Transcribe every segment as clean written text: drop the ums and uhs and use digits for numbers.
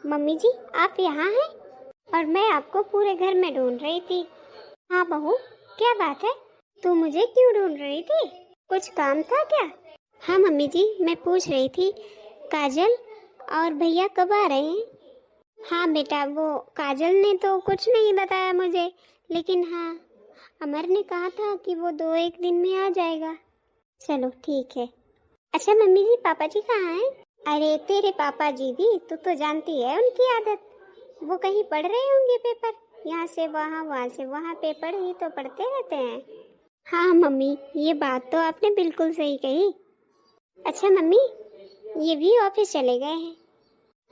Mummy जी, आप यहाँ हैं? और मैं आपको पूरे घर में ढूंढ रही थी। हाँ बहू, क्या बात है? तू मुझे क्यों ढूंढ रही थी? कुछ काम था क्या? हाँ मम्मी जी, मैं पूछ रही थी काजल और भैया कब आ रहे हैं? हाँ बेटा, वो काजल ने तो कुछ नहीं बताया मुझे, लेकिन हाँ, अमर ने कहा था कि वो 2-1 दिन में आ जाएगा। चलो ठीक है। अच्छा मम्मी जी, पापा जी कहाँ हैं? अरे तेरे पापा जी भी, तू तो जानती है उनकी आदत। वो कहीं पढ़ रहे होंगे पेपर, यहाँ से वहाँ वहाँ से वहाँ, पेपर ही तो पढ़ते रहते हैं। हाँ मम्मी, ये बात तो आपने बिल्कुल सही कही। अच्छा मम्मी, ये भी ऑफिस चले गए हैं।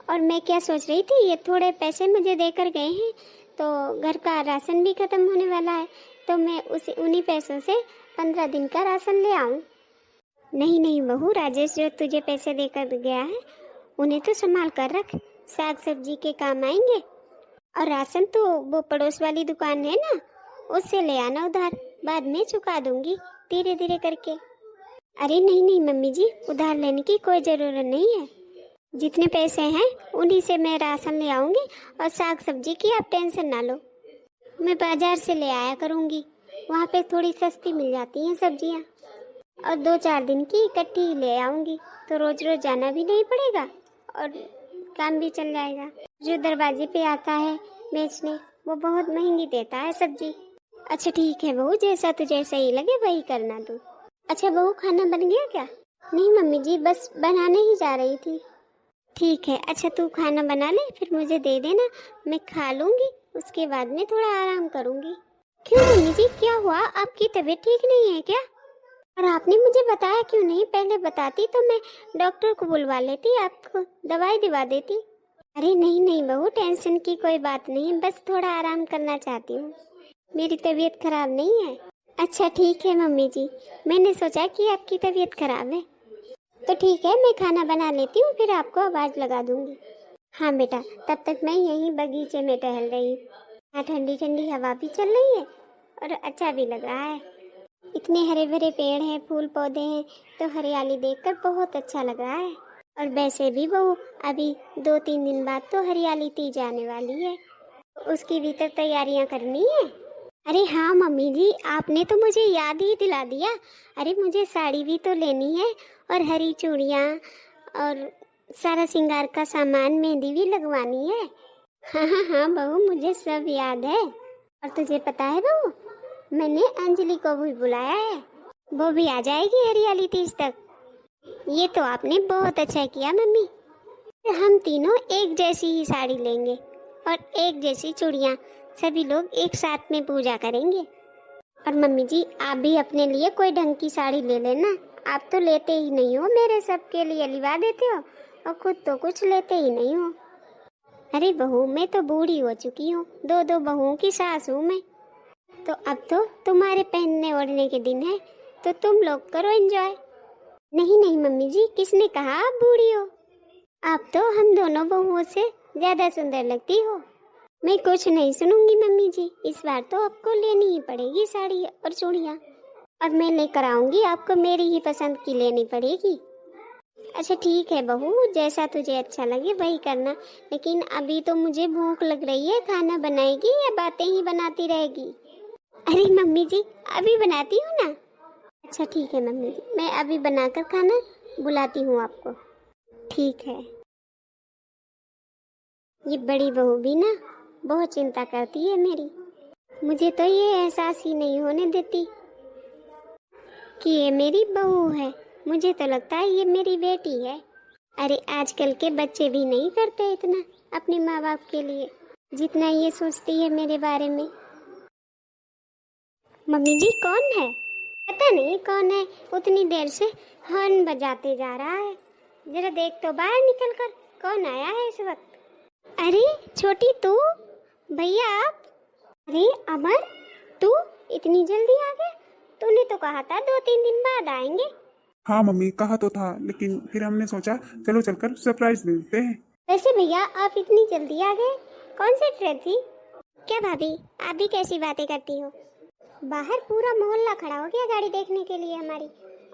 और मैं क्या सोच रही थी, ये थोड़े पैसे मुझे देकर गए हैं, तो घर का राशन भी खत्म होने वाला है, तो मैं उन्हीं पैसों से 15 दिन का राशन ले आऊं। नहीं नहीं बहू, राजेश जो तुझे पैसे देकर गया है उन्हें तो संभाल कर रख, साग सब्जी के काम आएंगे। और राशन तो वो पड़ोस वाली दुकान है ना, उससे ले आना उधार, बाद में चुका दूंगी धीरे धीरे करके। अरे नहीं नहीं मम्मी जी, उधार लेने की कोई जरूरत नहीं है। जितने पैसे हैं उन्हीं से मैं राशन ले आऊंगी, और साग सब्जी की आप टेंशन ना लो, मैं बाजार से ले आया करूंगी, वहाँ पे थोड़ी सस्ती मिल जाती हैं सब्जियाँ। और 2-4 दिन की इकट्ठी ले आऊंगी, तो रोज रोज जाना भी नहीं पड़ेगा और काम भी चल जाएगा। जो दरवाजे पे आता है बेचने, वो बहुत महंगी देता है सब्जी। अच्छा ठीक है बहू, जैसा तुझे सही लगे वही करना तू। अच्छा बहू, खाना बन गया क्या? नहीं मम्मी जी, बस बनाने ही जा रही थी। ठीक है, अच्छा तू खाना बना ले, फिर मुझे दे देना, मैं खा लूंगी, उसके बाद में थोड़ा आराम करूंगी। क्यों मम्मी जी, क्या हुआ? आपकी तबीयत ठीक नहीं है क्या? और आपने मुझे बताया क्यों नहीं? पहले बताती तो मैं डॉक्टर को बुलवा लेती, आपको दवाई दिवा देती। अरे नहीं नहीं बहू, टेंशन की कोई बात नहीं, बस थोड़ा आराम करना चाहती हूँ, मेरी तबीयत खराब नहीं है। अच्छा ठीक है मम्मी जी, मैंने सोचा कि आपकी तबीयत खराब है। तो ठीक है, मैं खाना बना लेती हूँ, फिर आपको आवाज़ लगा दूंगी। हाँ बेटा, तब तक मैं यहीं बगीचे में टहल रही हूँ। यहाँ ठंडी ठंडी हवा भी चल रही है और अच्छा भी लग रहा है। इतने हरे भरे पेड़ हैं, फूल पौधे हैं, तो हरियाली देखकर बहुत अच्छा लग रहा है। और वैसे भी बहू, अभी 2-3 दिन बाद तो हरियाली तीज आने वाली है, उसकी भी तो तैयारियां करनी है। अरे हाँ मम्मी जी, आपने तो मुझे याद ही दिला दिया। अरे मुझे साड़ी भी तो लेनी है, और हरी चूड़ियाँ, और सारा श्रृंगार का सामान, मेहंदी भी लगवानी है। हाँ हाँ हाँ बहू, मुझे सब याद है। और तुझे पता है बहू, मैंने अंजलि को भी बुलाया है, वो भी आ जाएगी हरियाली तीज तक। ये तो आपने बहुत अच्छा किया मम्मी, हम तीनों एक जैसी ही साड़ी लेंगे और एक जैसी चूड़ियाँ, सभी लोग एक साथ में पूजा करेंगे। और मम्मी जी, आप भी अपने लिए कोई ढंग की साड़ी ले लेना, आप तो लेते ही नहीं हो, मेरे सबके लिए लिवा देते हो और खुद तो कुछ लेते ही नहीं हो। अरे बहू, मैं तो बूढ़ी हो चुकी हूँ, 2-2 बहुओं की सास हूँ मैं, तो अब तो तुम्हारे पहनने ओढ़ने के दिन है, तो तुम लोग करो एंजॉय। नहीं नहीं मम्मी जी, किसने कहा आप बूढ़ी हो? आप तो हम दोनों बहुओं से ज्यादा सुंदर लगती हो। मैं कुछ नहीं सुनूंगी मम्मी जी, इस बार तो आपको लेनी ही पड़ेगी साड़ी और चूड़ियाँ, और मैं लेकर आऊंगी, आपको मेरी ही पसंद की लेनी पड़ेगी। अच्छा ठीक है बहू, जैसा तुझे अच्छा लगे वही करना, लेकिन अभी तो मुझे भूख लग रही है, खाना बनाएगी या बातें ही बनाती रहेगी? अरे मम्मी जी, अभी बनाती हूँ ना। अच्छा ठीक है मम्मी जी, मैं अभी बनाकर खाना बुलाती हूँ आपको। ठीक है। ये बड़ी बहू भी ना बहुत चिंता करती है मेरी, मुझे तो ये एहसास ही नहीं होने देती कि ये मेरी बहू है, मुझे तो लगता है ये मेरी बेटी है। अरे आजकल के बच्चे भी नहीं करते इतना अपने माँ बाप के लिए, जितना ये सोचती है मेरे बारे में। मम्मी जी, कौन है? पता नहीं कौन है, उतनी देर से हॉर्न बजाते जा रहा है, जरा देख तो बाहर निकल कर, कौन आया है इस वक्त? अरे छोटी तू, भैया आप? अरे अमर, तू इतनी जल्दी आ गया? तूने तो कहा था 2-3 दिन बाद आएंगे। हाँ मम्मी, कहा तो था, लेकिन फिर हमने सोचा चलो चलकर सरप्राइज दे देते हैं। वैसे भैया, आप इतनी जल्दी आ गए, कौन सी ट्रेन थी? क्या भाभी, आप भी कैसी बातें करती हो? बाहर पूरा मोहल्ला खड़ा हो गया गाड़ी देखने के लिए हमारी,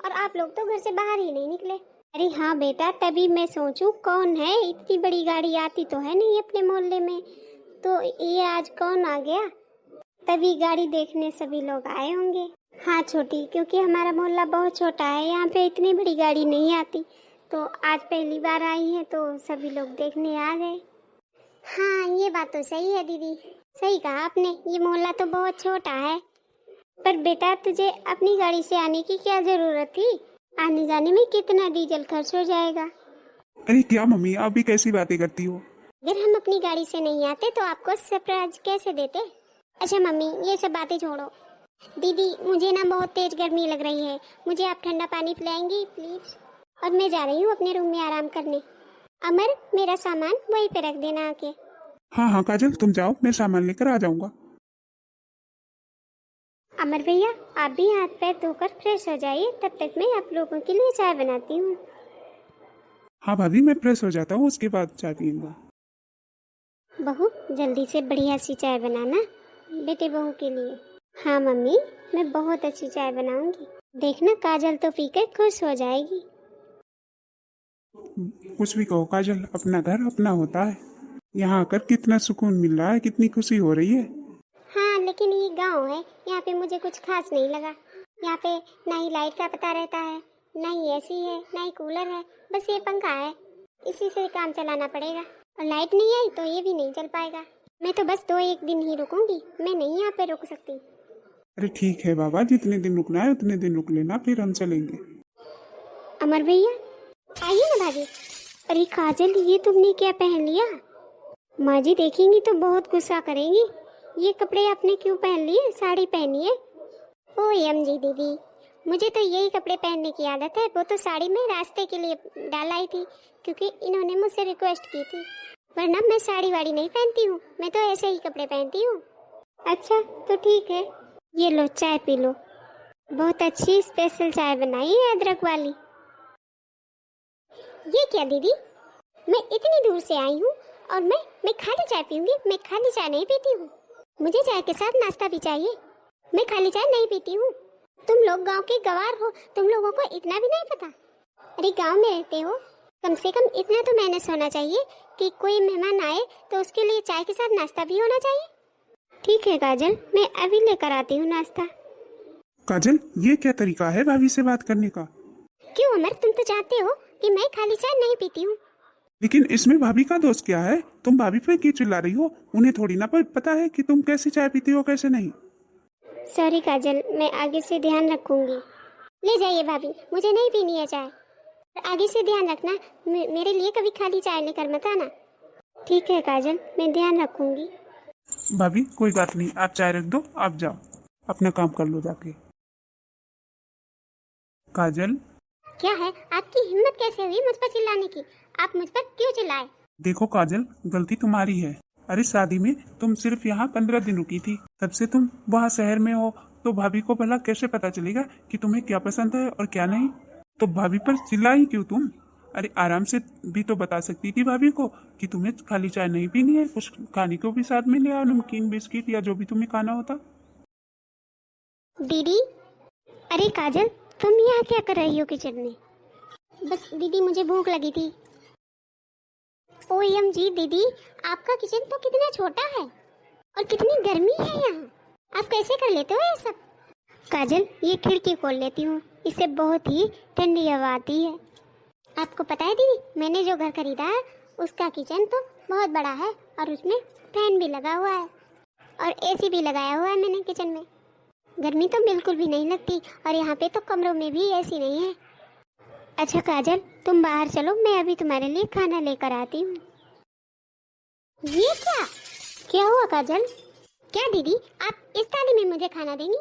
और आप लोग तो घर से बाहर ही नहीं निकले। अरे हाँ बेटा, तभी मैं सोचूं कौन है, इतनी बड़ी गाड़ी आती तो है नहीं अपने मोहल्ले में, तो ये आज कौन आ गया। तभी गाड़ी देखने सभी लोग आए होंगे। हाँ छोटी, क्योंकि हमारा मोहल्ला बहुत छोटा है, यहाँ पे इतनी बड़ी गाड़ी नहीं आती, तो आज पहली बार आई है तो सभी लोग देखने आ गए। हाँ ये बात तो सही है दीदी, सही कहा आपने, ये मोहल्ला तो बहुत छोटा है। पर बेटा तुझे अपनी गाड़ी से आने की क्या जरूरत थी, आने जाने में कितना डीजल खर्च हो जाएगा। अरे क्या मम्मी, आप भी कैसी बातें करती हो। अगर हम अपनी गाड़ी से नहीं आते तो आपको सरप्राइज कैसे देते। अच्छा मम्मी, ये सब बातें छोड़ो। दीदी मुझे ना बहुत तेज गर्मी लग रही है, मुझे आप ठंडा पानी पिलाएंगी प्लीज। और मैं जा रही हूँ अपने रूम में आराम करने। अमर, मेरा सामान वहीं पे रख देना आके। हाँ हाँ काजल, तुम जाओ, मैं सामान लेकर आ जाऊंगा। अमर भैया, आप भी हाथ पैर धोकर फ्रेश हो जाइए, तब तक मैं आप लोगों के लिए चाय बनाती हूँ। हाँ भाभी, मैं फ्रेश हो जाता हूँ, उसके बाद चाय पीऊंगा। बहू जल्दी से बढ़िया सी चाय बनाना बेटे बहू के लिए। हाँ मम्मी, मैं बहुत अच्छी चाय बनाऊंगी, देखना काजल तो पीकर खुश हो जाएगी। कुछ भी कहो काजल, अपना घर अपना होता है। यहाँ आकर कितना सुकून मिल रहा है, कितनी खुशी हो रही है। हाँ लेकिन ये गांव है, यहाँ पे मुझे कुछ खास नहीं लगा। यहाँ पे ना ही लाइट का पता रहता है, ना ही एसी है, ना ही कूलर है, बस ये पंखा है, इसी से काम चलाना पड़ेगा। और लाइट नहीं आई तो ये भी नहीं चल पाएगा। मैं तो बस 2-1 दिन ही रुकूंगी, मैं नहीं यहाँ पे रुक सकती। अरे ठीक है बाबा, जितने दिन रुकना है उतने दिन रुक लेना, फिर हम चलेंगे। अमर भैया आइए ना भाभी। अरे काजल, ये तुमने क्या पहन लिया। माँ जी देखेंगी तो बहुत गुस्सा करेंगी, ये कपड़े आपने क्यों पहन लिए, साड़ी पहनी है। ओ जी दीदी, मुझे तो यही कपड़े पहनने की आदत है, वो तो साड़ी में रास्ते के लिए डाल आई थी, क्योंकि इन्होंने मुझसे रिक्वेस्ट की थी, वरना मैं साड़ी वाड़ी नहीं पहनती हूँ, मैं तो ऐसे ही कपड़े पहनती हूँ। अच्छा तो ठीक है, ये लो चाय पी लो, बहुत अच्छी स्पेशल चाय बनाई है अदरक वाली। ये क्या दीदी, मैं इतनी दूर से आई हूँ और मैं खाली चाय पीऊंगी, मैं खाली चाय नहीं पीती हूँ, मुझे चाय के साथ नाश्ता भी चाहिए, मैं खाली चाय नहीं पीती हूँ। तुम लोग गांव के गवार हो, तुम लोगों को इतना भी नहीं पता। अरे गांव में रहते हो, कम से कम इतना तो मैनेज होना चाहिए कि कोई मेहमान आए तो उसके लिए चाय के साथ नाश्ता भी होना चाहिए। ठीक है काजल, मैं अभी लेकर आती हूँ नाश्ता। काजल, ये क्या तरीका है भाभी से बात करने का। क्यों अमर, तुम तो जानते हो कि मैं खाली चाय नहीं पीती हूँ। लेकिन इसमें भाभी का दोष क्या है, तुम भाभी पे क्यों चिल्ला रही हो, उन्हें थोड़ी ना पता है कि तुम कैसी चाय पीती हो कैसे नहीं। सॉरी काजल, मैं आगे से ध्यान रखूंगी। ले जाइए भाभी, मुझे नहीं पीनी है चाय, आगे से ध्यान रखना, मेरे लिए कभी खाली चाय लेकर मत आना। ठीक है काजल, मैं ध्यान रखूंगी। भाभी कोई बात नहीं, आप चाय रख दो, आप जाओ अपना काम कर लो जाके। काजल, क्या है, आपकी हिम्मत कैसे हुई मुझ पर चिल्लाने की, आप मुझ पर क्यों चिल्लाए। देखो काजल, गलती तुम्हारी है। अरे शादी में तुम सिर्फ यहाँ 15 दिन रुकी थी, तब से तुम वहाँ शहर में हो, तो भाभी को भला कैसे पता चलेगा कि तुम्हें क्या पसंद है और क्या नहीं। तो भाभी पर चिल्लाई क्यों तुम। अरे आराम से भी तो बता सकती थी भाभी को कि तुम्हें खाली चाय नहीं पीनी है, कुछ खाने को भी साथ में ले आओ, नमकीन बिस्किट या जो भी तुम्हें खाना होता। दीदी, अरे काजल, तुम यहाँ क्या कर रही हो किचन में। बस दीदी मुझे भूख लगी थी। OMG दीदी, आपका किचन तो कितना छोटा है और कितनी गर्मी है यहाँ, आप कैसे कर लेते हो ये सब। काजल, ये खिड़की खोल लेती हूँ, इससे बहुत ही ठंडी हवा आती है। आपको पता है दीदी, मैंने जो घर खरीदा है उसका किचन तो बहुत बड़ा है और उसमें फैन भी लगा हुआ है और AC भी लगाया हुआ है मैंने किचन में, गर्मी तो बिल्कुल भी नहीं लगती, और यहाँ पे तो कमरों में भी AC नहीं है। अच्छा काजल, तुम बाहर चलो, मैं अभी तुम्हारे लिए खाना लेकर आती हूँ। ये क्या हुआ काजल। क्या दीदी, आप इस थाली में मुझे खाना देंगी।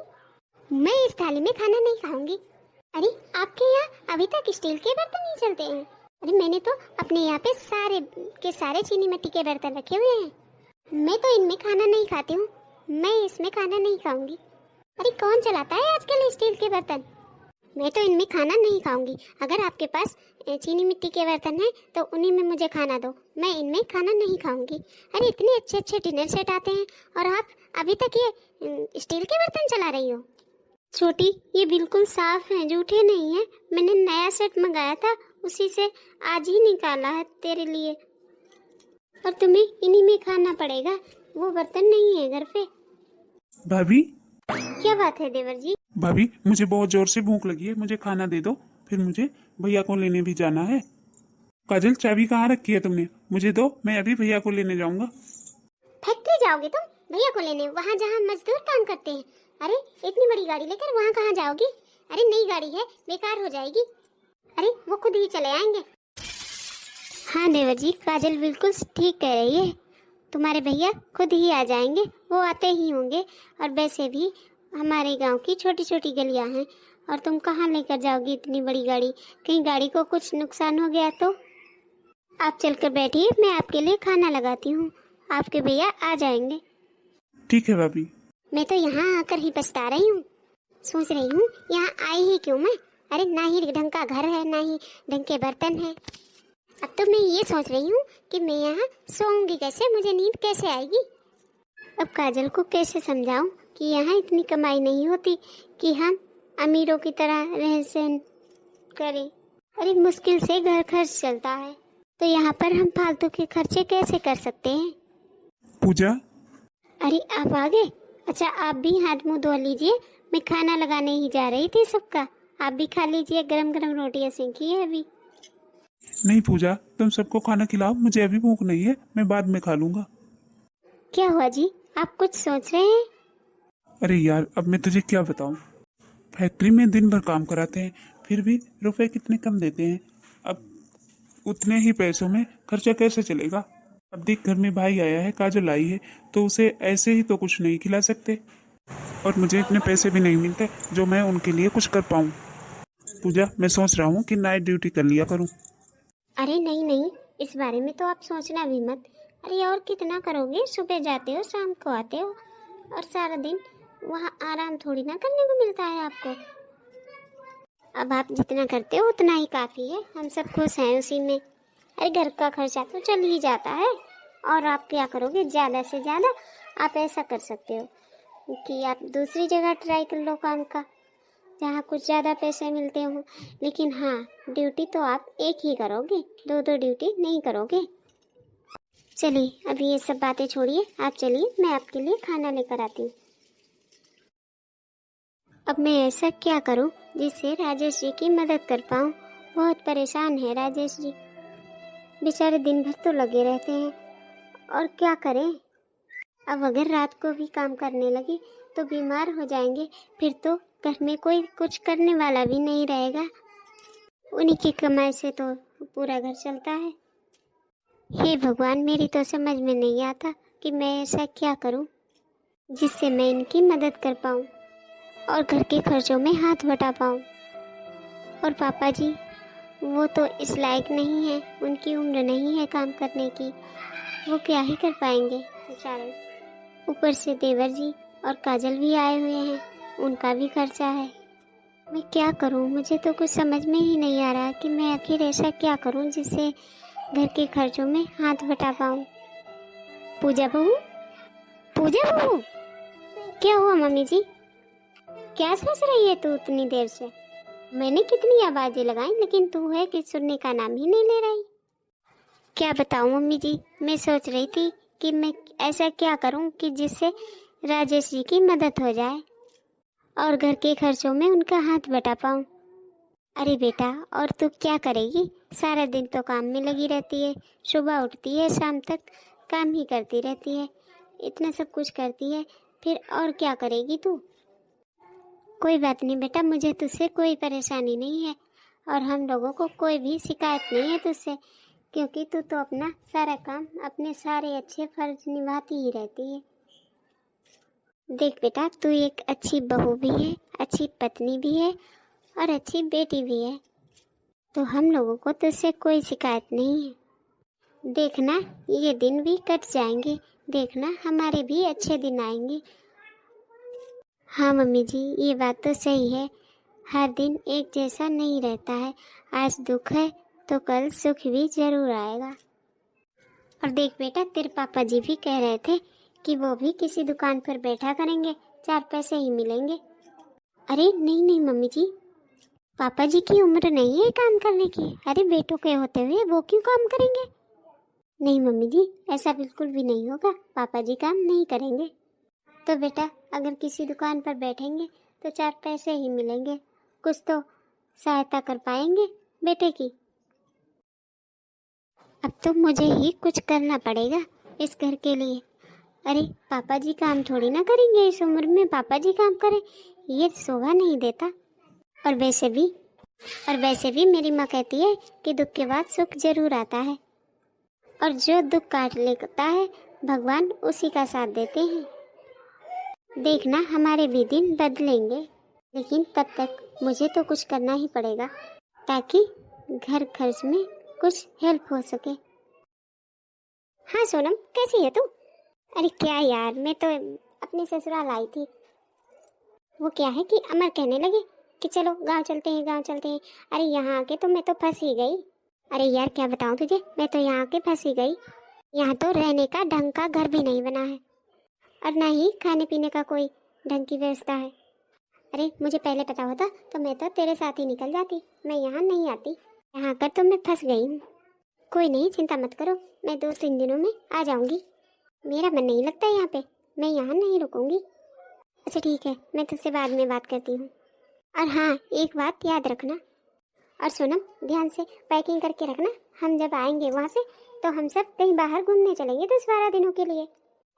मैं इस थाली में खाना नहीं खाऊंगी। अरे आपके यहाँ अभी तक स्टील के बर्तन नहीं चलते हैं। अरे मैंने तो अपने यहाँ पे सारे के सारे चीनी मिट्टी के बर्तन रखे हुए हैं, मैं तो इनमें खाना नहीं खाती हूँ, मैं इसमें खाना नहीं खाऊंगी। अरे कौन चलाता है आजकल स्टील के बर्तन, मैं तो इनमें खाना नहीं खाऊंगी। अगर आपके पास चीनी मिट्टी के बर्तन है तो उन्हीं में मुझे खाना दो, मैं इनमें खाना नहीं खाऊंगी। अरे इतने अच्छे अच्छे डिनर सेट आते हैं और आप अभी तक ये स्टील के बर्तन चला रही हो। छोटी, ये बिल्कुल साफ है, झूठे नहीं है, मैंने नया सेट मंगाया था उसी से आज ही निकाला है तेरे लिए, और तुम्हें इन्हीं में खाना पड़ेगा, वो बर्तन नहीं है घर पे। भाभी, क्या बात है देवर जी? भाभी मुझे बहुत जोर से भूख लगी है, मुझे खाना दे दो, फिर मुझे भैया को लेने भी जाना है। काजल, चाबी कहाँ रखी है तुमने? मुझे दो, मैं अभी भैया को लेने जाऊंगा। फैक्ट्री जाओगे तुम भैया को लेने, वहाँ जहाँ मजदूर काम करते हैं? अरे इतनी बड़ी गाड़ी लेकर वहाँ कहाँ जाओगी? अरे नई गाड़ी है, बेकार हो जाएगी। अरे वो खुद ही चले आएंगे। हाँ देवर जी, काजल बिल्कुल ठीक कह रही है, तुम्हारे भैया खुद ही आ जाएंगे, वो आते ही होंगे। और वैसे भी हमारे गांव की छोटी छोटी गलियां हैं, और तुम कहाँ लेकर जाओगी इतनी बड़ी गाड़ी? कहीं गाड़ी को कुछ नुकसान हो गया तो? आप चलकर बैठिए, मैं आपके लिए खाना लगाती हूँ, आपके भैया आ जाएंगे। ठीक है भाभी। मैं तो यहाँ आकर ही पछता रही हूँ, सोच रही हूँ यहाँ आई ही क्यों मैं। अरे ना ही ढंग का घर है, ना ही ढंग के बर्तन है। अब तो मैं ये सोच रही हूँ कि मैं यहाँ सोऊंगी कैसे, मुझे नींद कैसे आएगी। अब काजल को कैसे समझाऊं कि यहाँ इतनी कमाई नहीं होती कि हम अमीरों की तरह रहन सहन करें। अरे मुश्किल से घर खर्च चलता है, तो यहाँ पर हम फालतू के खर्चे कैसे कर सकते हैं। पूजा, अरे आप आ गए? अच्छा आप भी हाथ मुंह धो लीजिए, मैं खाना लगाने ही जा रही थी सबका, आप भी खा लीजिए, गरम गरम रोटियां सेकी है अभी। नहीं पूजा, तुम सबको खाना खिलाओ, मुझे अभी भूख नहीं है, मैं बाद में खा लूंगा। क्या हुआ जी, आप कुछ सोच रहे हैं? अरे यार, अब मैं तुझे क्या बताऊं, फैक्ट्री में दिन भर काम कराते हैं, फिर भी रुपए कितने कम देते हैं। अब उतने ही पैसों में खर्चा कैसे चलेगा। अब देख, घर में भाई आया है, काजल आई है, तो उसे ऐसे ही तो कुछ नहीं खिला सकते, और मुझे इतने पैसे भी नहीं मिलते जो मैं उनके लिए कुछ कर पाऊं। पूजा, मैं सोच रहा हूँ कि नाइट ड्यूटी कर लिया करूँ। अरे नहीं नहीं, इस बारे में तो आप सोचना भी मत। अरे और कितना करोगे, सुबह जाते हो शाम को आते हो, और सारा दिन वहाँ आराम थोड़ी ना करने को मिलता है आपको। अब आप जितना करते हो उतना ही काफ़ी है, हम सब खुश हैं उसी में। अरे घर का खर्चा तो चल ही जाता है, और आप क्या करोगे ज़्यादा से ज़्यादा? आप ऐसा कर सकते हो कि आप दूसरी जगह ट्राई कर लो काम का, जहाँ कुछ ज़्यादा पैसे मिलते हों। लेकिन हाँ, ड्यूटी तो आप एक ही करोगे, दो दो ड्यूटी नहीं करोगे। चलिए अभी ये सब बातें छोड़िए, आप चलिए, मैं आपके लिए खाना लेकर आती हूँ। अब मैं ऐसा क्या करूँ जिससे राजेश जी की मदद कर पाऊँ? बहुत परेशान है राजेश जी, बेचारे दिन भर तो लगे रहते हैं, और क्या करें। अब अगर रात को भी काम करने लगे तो बीमार हो जाएंगे, फिर तो घर में कोई कुछ करने वाला भी नहीं रहेगा, उन्हीं की कमाई से तो पूरा घर चलता है। हे भगवान, मेरी तो समझ में नहीं आता कि मैं ऐसा क्या करूं जिससे मैं इनकी मदद कर पाऊं और घर के खर्चों में हाथ बटा पाऊं। और पापा जी, वो तो इस लायक नहीं है, उनकी उम्र नहीं है काम करने की, वो क्या ही कर पाएंगे बेचारे। ऊपर से देवर जी और काजल भी आए हुए हैं, उनका भी खर्चा है। मैं क्या करूं, मुझे तो कुछ समझ में ही नहीं आ रहा कि मैं आखिर ऐसा क्या करूं जिससे घर के खर्चों में हाथ बटा पाऊं। पूजा बहू, पूजा बहू, क्या हुआ मम्मी जी? क्या सोच रही है तू इतनी देर से? मैंने कितनी आवाजें लगाई, लेकिन तू है कि सुनने का नाम ही नहीं ले रही। क्या बताऊं मम्मी जी, मैं सोच रही थी कि मैं ऐसा क्या करूं कि जिससे राजेश जी की मदद हो जाए और घर के खर्चों में उनका हाथ बटा पाऊं। अरे बेटा, और तू क्या करेगी? सारा दिन तो काम में लगी रहती है, सुबह उठती है शाम तक काम ही करती रहती है, इतना सब कुछ करती है, फिर और क्या करेगी तू? कोई बात नहीं बेटा, मुझे तुझसे कोई परेशानी नहीं है, और हम लोगों को कोई भी शिकायत नहीं है तुझसे, क्योंकि तू तो अपना सारा काम, अपने सारे अच्छे फर्ज निभाती ही रहती है। देख बेटा, तू एक अच्छी बहू भी है, अच्छी पत्नी भी है, और अच्छी बेटी भी है, तो हम लोगों को तुझसे कोई शिकायत नहीं है। देखना ये दिन भी कट जाएंगे, देखना हमारे भी अच्छे दिन आएंगे। हाँ मम्मी जी, ये बात तो सही है, हर दिन एक जैसा नहीं रहता है, आज दुख है तो कल सुख भी जरूर आएगा। और देख बेटा, तेरे पापा जी भी कह रहे थे कि वो भी किसी दुकान पर बैठा करेंगे, 4 पैसे ही मिलेंगे। अरे नहीं नहीं मम्मी जी, पापा जी की उम्र नहीं है काम करने की। अरे बेटों के होते हुए वो क्यों काम करेंगे? नहीं मम्मी जी, ऐसा बिल्कुल भी नहीं होगा, पापा जी काम नहीं करेंगे। तो बेटा अगर किसी दुकान पर बैठेंगे तो 4 पैसे ही मिलेंगे, कुछ तो सहायता कर पाएंगे बेटे की। अब तो मुझे ही कुछ करना पड़ेगा इस घर के लिए। अरे पापा जी काम थोड़ी ना करेंगे, इस उम्र में पापा जी काम करें ये शोभा नहीं देता। और वैसे भी मेरी माँ कहती है कि दुख के बाद सुख जरूर आता है, और जो दुख काट लेता है भगवान उसी का साथ देते हैं। देखना हमारे भी दिन बदलेंगे, लेकिन तब तक मुझे तो कुछ करना ही पड़ेगा ताकि घर खर्च में कुछ हेल्प हो सके। हाँ सोनम, कैसी है तू? अरे क्या यार, मैं तो अपने ससुराल आई थी। वो क्या है कि अमर कहने लगे कि चलो गांव चलते हैं। अरे यहाँ आके तो मैं तो फंस ही गई। अरे यार क्या बताऊँ तुझे, मैं तो यहाँ आके फंस ही गई। यहाँ तो रहने का ढंग का घर भी नहीं बना है, और ना ही खाने पीने का कोई ढंग की व्यवस्था है। अरे मुझे पहले पता होता तो मैं तो तेरे साथ ही निकल जाती, मैं यहाँ नहीं आती। यहाँ आकर तो मैं फंस गई हूँ। कोई नहीं, चिंता मत करो, मैं 2-3 दिनों में आ जाऊँगी। मेरा मन नहीं लगता यहाँ पे, मैं यहाँ नहीं रुकूँगी। अच्छा ठीक है, मैं तुझसे बाद में बात करती हूँ। और हाँ, एक बात याद रखना, और सोनम ध्यान से पैकिंग करके रखना। हम जब आएंगे वहाँ से तो हम सब कहीं बाहर घूमने चलेंगे 10-12 दिनों के लिए।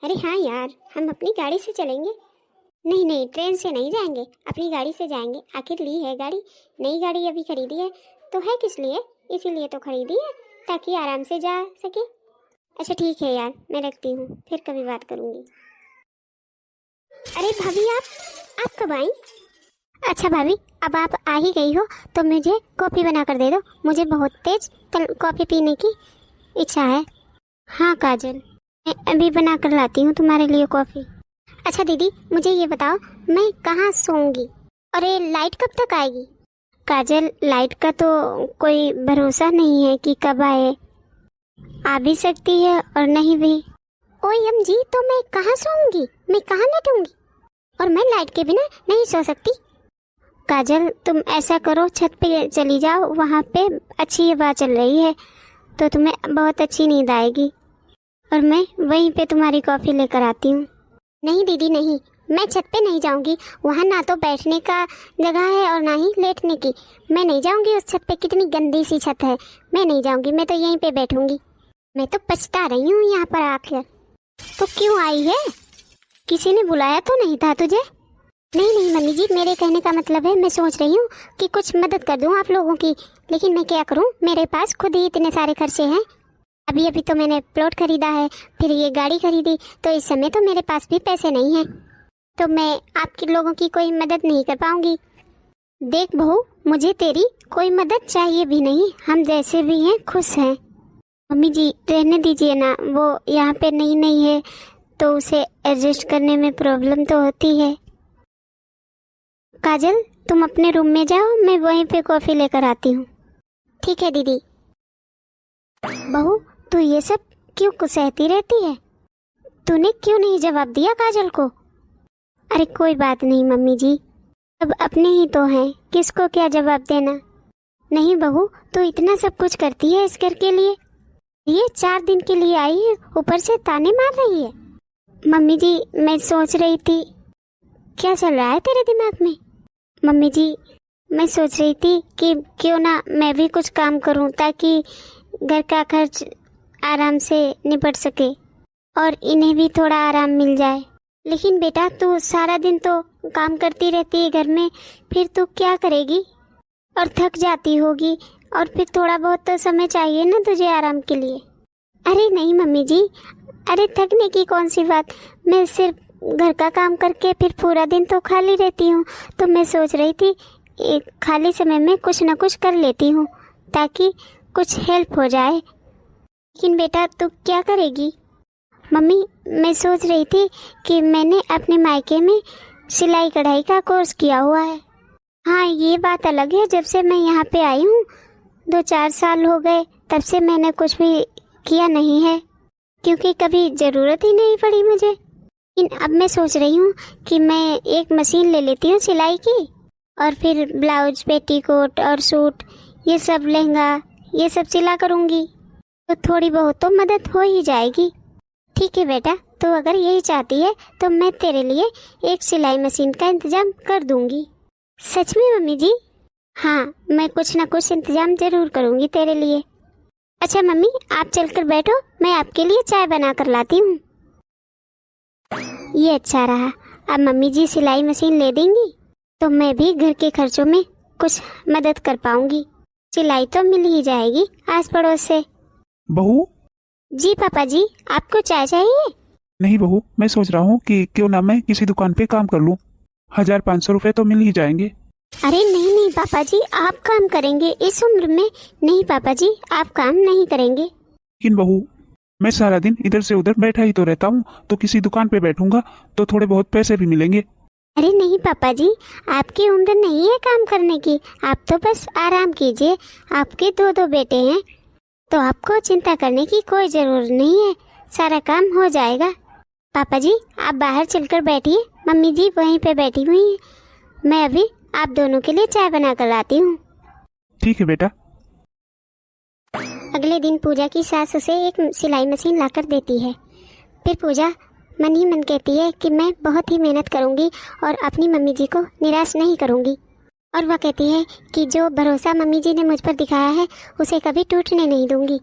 अरे हाँ यार, हम अपनी गाड़ी से चलेंगे। नहीं, ट्रेन से नहीं जाएंगे, अपनी गाड़ी से जाएंगे। आखिर ली है गाड़ी, नई गाड़ी अभी खरीदी है तो है किस लिए, इसीलिए तो खरीदी है ताकि आराम से जा सके। अच्छा ठीक है यार, मैं रखती हूँ, फिर कभी बात करूँगी। अरे भाभी आप कब आई? अच्छा भाभी, अब आप आ ही गई हो तो मुझे कॉफ़ी बना कर दे दो, मुझे बहुत तेज कॉफ़ी पीने की इच्छा है। हाँ काजल, मैं अभी बना कर लाती हूँ तुम्हारे लिए कॉफ़ी। अच्छा दीदी, मुझे ये बताओ मैं कहाँ सोऊंगी, और ये लाइट कब तक आएगी? काजल, लाइट का तो कोई भरोसा नहीं है कि कब आए, आ भी सकती है और नहीं भी। ओएम जी, तो मैं कहाँ सोऊंगी, मैं कहाँ लेटूंगी, और मैं लाइट के बिना नहीं सो सकती। काजल तुम ऐसा करो, छत पे चली जाओ, वहाँ पे अच्छी हवा चल रही है तो तुम्हें बहुत अच्छी नींद आएगी, और मैं वहीं पे तुम्हारी कॉफ़ी लेकर आती हूँ। नहीं दीदी नहीं, मैं छत पे नहीं जाऊँगी, वहाँ ना तो बैठने का जगह है और ना ही लेटने की। मैं नहीं जाऊँगी उस छत पे, कितनी गंदी सी छत है, मैं नहीं जाऊँगी, मैं तो यहीं पे बैठूँगी। मैं तो पछता रही हूँ यहाँ पर आकर। तो क्यों आई है, किसी ने बुलाया तो नहीं था तुझे? नहीं मम्मी जी, मेरे कहने का मतलब है मैं सोच रही हूँ कि कुछ मदद कर दूँ आप लोगों की, लेकिन मैं क्या करूँ, मेरे पास खुद ही इतने सारे खर्चे हैं। अभी तो मैंने प्लॉट खरीदा है, फिर ये गाड़ी खरीदी, तो इस समय तो मेरे पास भी पैसे नहीं हैं, तो मैं आपके लोगों की कोई मदद नहीं कर पाऊँगी। देख बहू, मुझे तेरी कोई मदद चाहिए भी नहीं, हम जैसे भी हैं खुश हैं। मम्मी जी रहने दीजिए ना, वो यहाँ पे नहीं है तो उसे एडजस्ट करने में प्रॉब्लम तो होती है। काजल तुम अपने रूम में जाओ, मैं वहीं पे कॉफ़ी लेकर आती हूँ। ठीक है दीदी। बहू तू ये सब क्यों सहती रहती है, तूने क्यों नहीं जवाब दिया काजल को? अरे कोई बात नहीं मम्मी जी, अब अपने ही तो हैं, किसको क्या जवाब देना। नहीं बहू, तू इतना सब कुछ करती है इस घर के लिए, ये 4 दिन के लिए आई है, ऊपर से ताने मार रही है। मम्मी जी मैं सोच रही थी, क्या चल रहा है तेरे दिमाग में? मम्मी जी मैं सोच रही थी कि क्यों ना मैं भी कुछ काम करूं ताकि घर का खर्च आराम से निपट सके और इन्हें भी थोड़ा आराम मिल जाए। लेकिन बेटा तू सारा दिन तो काम करती रहती है घर में, फिर तू क्या करेगी, और थक जाती होगी, और फिर थोड़ा बहुत तो समय चाहिए ना तुझे आराम के लिए। अरे नहीं मम्मी जी, अरे थकने की कौन सी बात, मैं सिर्फ घर का काम करके फिर पूरा दिन तो खाली रहती हूँ, तो मैं सोच रही थी एक खाली समय में कुछ न कुछ कर लेती हूँ ताकि कुछ हेल्प हो जाए। लेकिन बेटा तू क्या करेगी? मम्मी मैं सोच रही थी कि मैंने अपने मायके में सिलाई कढ़ाई का कोर्स किया हुआ है। हाँ ये बात अलग है, जब से मैं यहाँ पे आई हूँ 2-4 साल हो गए, तब से मैंने कुछ भी किया नहीं है क्योंकि कभी ज़रूरत ही नहीं पड़ी मुझे। लेकिन अब मैं सोच रही हूँ कि मैं एक मशीन ले लेती हूँ सिलाई की, और फिर ब्लाउज, पेटीकोट और सूट, ये सब लहंगा, ये सब सिला करूँगी तो थोड़ी बहुत तो मदद हो ही जाएगी। ठीक है बेटा, तो अगर यही चाहती है तो मैं तेरे लिए एक सिलाई मशीन का इंतजाम कर दूंगी। सच में मम्मी जी? हाँ, मैं कुछ ना कुछ इंतजाम जरूर करूंगी तेरे लिए। अच्छा मम्मी, आप चलकर बैठो, मैं आपके लिए चाय बना कर लाती हूँ। ये अच्छा रहा, अब मम्मी जी सिलाई मशीन ले देंगी तो मैं भी घर के खर्चों में कुछ मदद कर पाऊंगी। सिलाई तो मिल ही जाएगी आस पड़ोस से। बहू? जी पापा जी, आपको चाय चाहिए? नहीं बहू, मैं सोच रहा हूँ कि क्यों ना मैं किसी दुकान पे काम कर लूँ। 1500 रुपए तो मिल ही जाएंगे। अरे नहीं नहीं पापा जी, आप काम करेंगे इस उम्र में? नहीं पापा जी, आप काम नहीं करेंगे। लेकिन बहू, मैं सारा दिन इधर से उधर बैठा ही तो रहता हूँ, तो किसी दुकान पे बैठूंगा तो थोड़े बहुत पैसे भी मिलेंगे। अरे नहीं पापा जी, आपकी उम्र नहीं है काम करने की, आप तो बस आराम कीजिए। आपके दो बेटे हैं तो आपको चिंता करने की कोई जरूरत नहीं है, सारा काम हो जाएगा। पापा जी आप बाहर चलकर बैठिए, मम्मी जी वहीं पे बैठी हुई हैं, मैं अभी आप दोनों के लिए चाय बना कर लाती हूँ। ठीक है बेटा। अगले दिन पूजा की सास उसे एक सिलाई मशीन लाकर देती है। फिर पूजा मन ही मन कहती है कि मैं बहुत ही मेहनत करूँगी और अपनी मम्मी जी को निराश नहीं करूँगी। और वह कहती है कि जो भरोसा मम्मी जी ने मुझ पर दिखाया है उसे कभी टूटने नहीं दूंगी।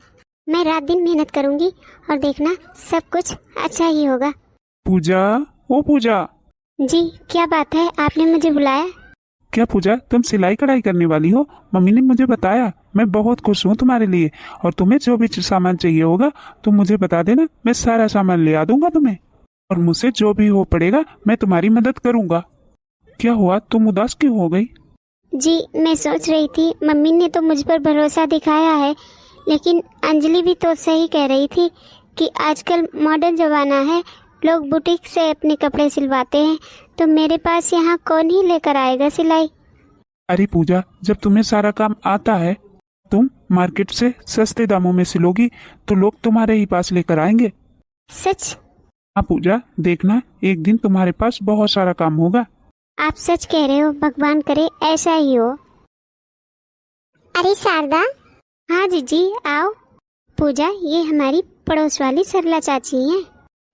मैं रात दिन मेहनत करूँगी और देखना सब कुछ अच्छा ही होगा। पूजा, ओ पूजा। जी क्या बात है, आपने मुझे बुलाया? क्या पूजा, तुम सिलाई कढ़ाई करने वाली हो? मम्मी ने मुझे बताया। मैं बहुत खुश हूँ तुम्हारे लिए, और तुम्हें जो भी सामान चाहिए होगा तुम मुझे बता देना, मैं सारा सामान ले आ दूंगा तुम्हें, और मुझसे जो भी हो पड़ेगा मैं तुम्हारी मदद करूंगा। क्या हुआ, तुम उदास क्यों हो गई? जी मैं सोच रही थी, मम्मी ने तो मुझ पर भरोसा दिखाया है, लेकिन अंजलि भी तो सही कह रही थी कि आजकल मॉडर्न जमाना है, लोग बुटीक से अपने कपड़े सिलवाते हैं, तो मेरे पास यहाँ कौन ही लेकर आएगा सिलाई। अरे पूजा, जब तुम्हें सारा काम आता है, तुम मार्केट से सस्ते दामों में सिलोगी तो लोग तुम्हारे ही पास लेकर आएंगे। सच? हाँ पूजा, देखना एक दिन तुम्हारे पास बहुत सारा काम होगा। आप सच कह रहे हो, भगवान करे ऐसा ही हो। अरे शारदा। हाँ जीजी आओ। पूजा, ये हमारी पड़ोस वाली सरला चाची हैं।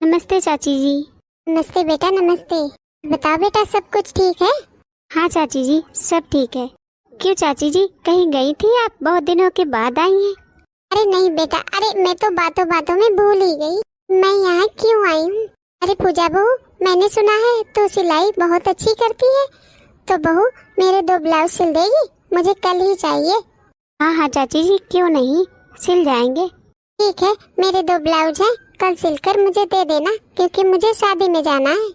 नमस्ते चाची जी। नमस्ते बेटा, नमस्ते। बताओ बेटा, सब कुछ ठीक है? हाँ चाची जी, सब ठीक है। क्यों चाची जी, कहीं गई थी आप? बहुत दिनों के बाद आई हैं। अरे नहीं बेटा, अरे मैं तो बातों बातों में भूल ही गई, मैं यहाँ क्यों आई हूँ। अरे पूजा बहू, मैंने सुना है तो सिलाई बहुत अच्छी करती है, तो बहू मेरे 2 ब्लाउज सिल देगी? मुझे कल ही चाहिए। हाँ हाँ चाची जी, क्यों नहीं, सिल जाएंगे। ठीक है, मेरे 2 ब्लाउज हैं, कल सिलकर मुझे दे देना, क्योंकि मुझे शादी में जाना है।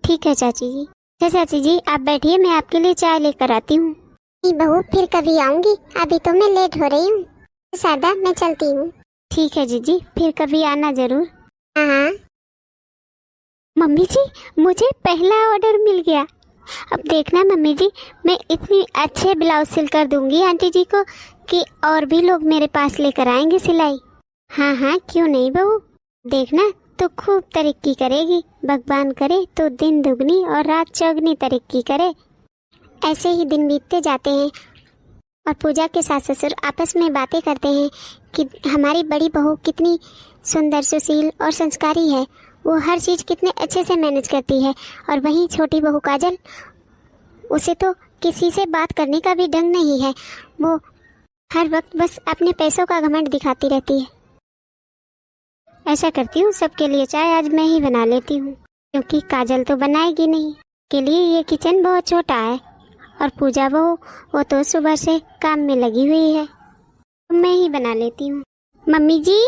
ठीक है चाची जी। अच्छा चाची जी आप बैठिए, मैं आपके लिए चाय लेकर आती हूँ। नहीं बहू, फिर कभी आऊंगी, अभी तो मैं लेट हो रही हूँ। शारदा मैं चलती हूँ। ठीक है जीजी, फिर कभी आना जरूर। हाँ। मम्मी जी, मुझे पहला ऑर्डर मिल गया। अब देखना मम्मी जी, मैं इतनी अच्छे ब्लाउज सिल कर दूंगी आंटी जी को कि और भी लोग मेरे पास लेकर आएंगे सिलाई। हाँ हाँ क्यों नहीं बहू, देखना तो खूब तरक्की करेगी। भगवान करे तो दिन दुगनी और रात चौगनी तरक्की करे। ऐसे ही दिन बीतते जाते हैं और पूजा के सास ससुर आपस में बातें करते हैं कि हमारी बड़ी बहू कितनी सुंदर, सुशील और संस्कारी है, वो हर चीज़ कितने अच्छे से मैनेज करती है। और वहीं छोटी बहू काजल, उसे तो किसी से बात करने का भी ढंग नहीं है, वो हर वक्त बस अपने पैसों का घमंड दिखाती रहती है। ऐसा करती हूँ, सबके लिए चाय आज मैं ही बना लेती हूँ, क्योंकि काजल तो बनाएगी नहीं। के लिए ये किचन बहुत छोटा है, और पूजा बहू वो तो सुबह से काम में लगी हुई है, तो मैं ही बना लेती हूँ। मम्मी जी,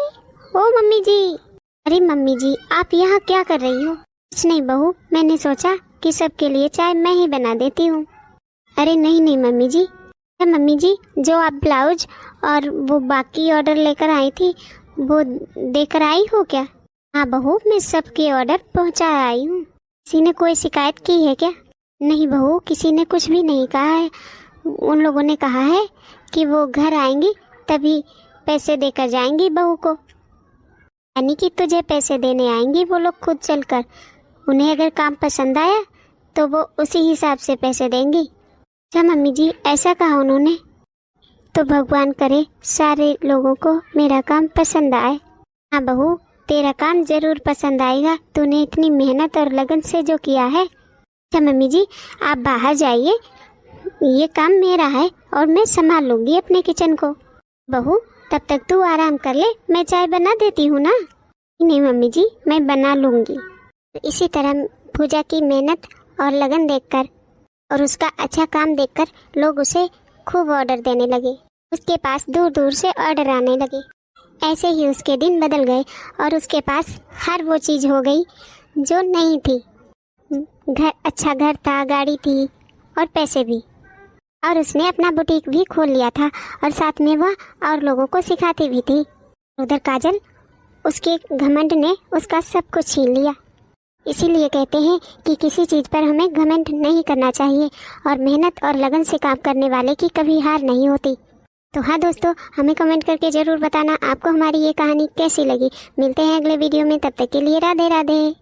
ओ मम्मी जी। अरे मम्मी जी, आप यहाँ क्या कर रही हो? कुछ नहीं बहू, मैंने सोचा कि सबके लिए चाय मैं ही बना देती हूँ। अरे नहीं नहीं मम्मी जी। क्या मम्मी जी, जो आप ब्लाउज और वो बाकी ऑर्डर लेकर आई थी वो देकर आई हो क्या? हाँ बहू, मैं सबके ऑर्डर पहुँचा आई हूँ। किसी ने कोई शिकायत की है क्या? नहीं बहू, किसी ने कुछ भी नहीं कहा है। उन लोगों ने कहा है कि वो घर आएंगी तभी पैसे देकर जाएंगी बहू को, यानी कि तुझे पैसे देने आएंगी वो लोग खुद चलकर। उन्हें अगर काम पसंद आया तो वो उसी हिसाब से पैसे देंगी। अच्छा मम्मी जी, ऐसा कहा उन्होंने? तो भगवान करे सारे लोगों को मेरा काम पसंद आए। हाँ बहू, तेरा काम जरूर पसंद आएगा, तूने इतनी मेहनत और लगन से जो किया है। अच्छा मम्मी जी, आप बाहर जाइए, ये काम मेरा है और मैं संभाल लूंगी अपने किचन को। बहू, तब तक तू आराम कर ले, मैं चाय बना देती हूँ ना। नहीं मम्मी जी, मैं बना लूंगी। इसी तरह पूजा की मेहनत और लगन देखकर और उसका अच्छा काम देखकर लोग उसे खूब ऑर्डर देने लगे। उसके पास दूर दूर से ऑर्डर आने लगे। ऐसे ही उसके दिन बदल गए और उसके पास हर वो चीज़ हो गई जो नहीं थी। अच्छा घर था, गाड़ी थी और पैसे भी, और उसने अपना बुटीक भी खोल लिया था और साथ में वह और लोगों को सिखाती भी थी। उधर काजल, उसके घमंड ने उसका सब कुछ छीन लिया। इसीलिए कहते हैं कि किसी चीज़ पर हमें घमंड नहीं करना चाहिए और मेहनत और लगन से काम करने वाले की कभी हार नहीं होती। तो हाँ दोस्तों, हमें कमेंट करके ज़रूर बताना आपको हमारी ये कहानी कैसी लगी। मिलते हैं अगले वीडियो में, तब तक के लिए राधे राधे।